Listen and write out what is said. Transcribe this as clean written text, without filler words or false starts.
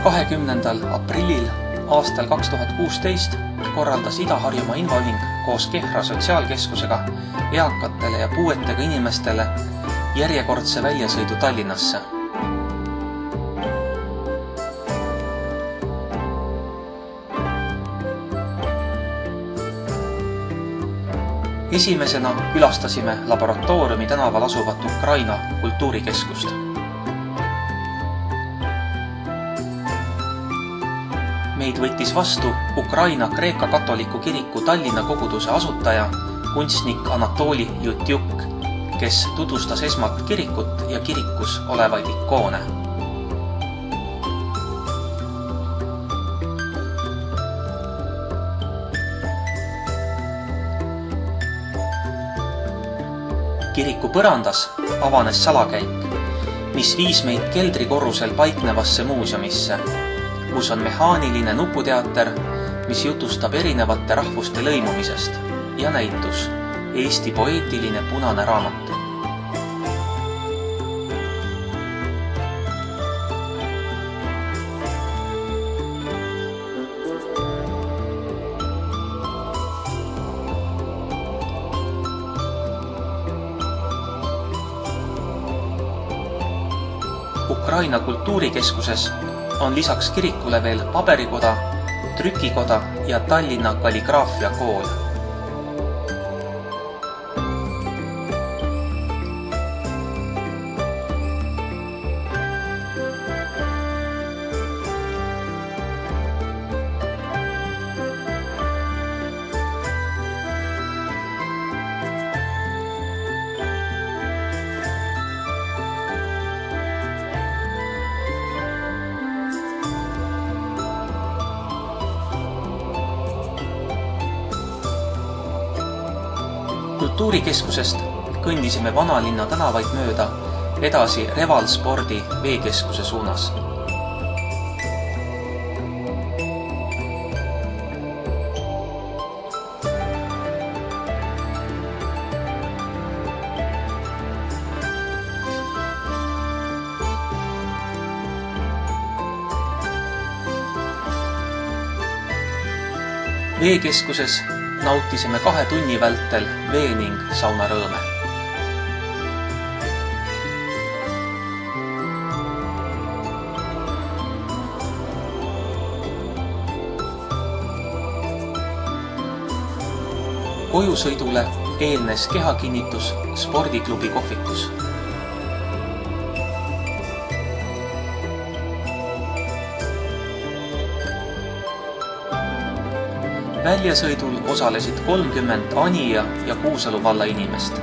20. aprillil aastal 2016 korraldas Ida-Harjumaa Infoühing koos Kehra Sotsiaalkeskusega eakatele ja puuetega inimestele järjekordse väljasõidu Tallinnasse. Esimesena külastasime Laboratooriumi tänaval asuvat Ukraina kultuurikeskust. Meid võttis vastu Ukraina Kreeka katoliku kiriku Tallinna koguduse asutaja, kunstnik Anatoli Jutjuk, kes tutvustas esmalt kirikut ja kirikus olevaid ikoone. Kiriku põrandas avanes salakäik, mis viis meid keldrikorrusel paiknevasse muuseumisse, kus on mehaaniline nuputeater, mis jutustab erinevate rahvuste lõimumisest, ja näitus Eesti poeetiline punane raamat. Ukraina kultuurikeskuses on lisaks kirikule veel paberikoda, trükikoda ja Tallinna kalligraafia kool. Kultuurikeskusest kõndisime vanalinna tänavaid mööda edasi Revalspordi veekeskuse suunas. Veekeskuses nautisime 2 tunni vältel vee- ning saunarõõme. Kojusõidule eelnes kehakinnitus spordiklubi kohvikus. Väljasõidul osalesid 30 Anija ja Kuusalu valla inimest.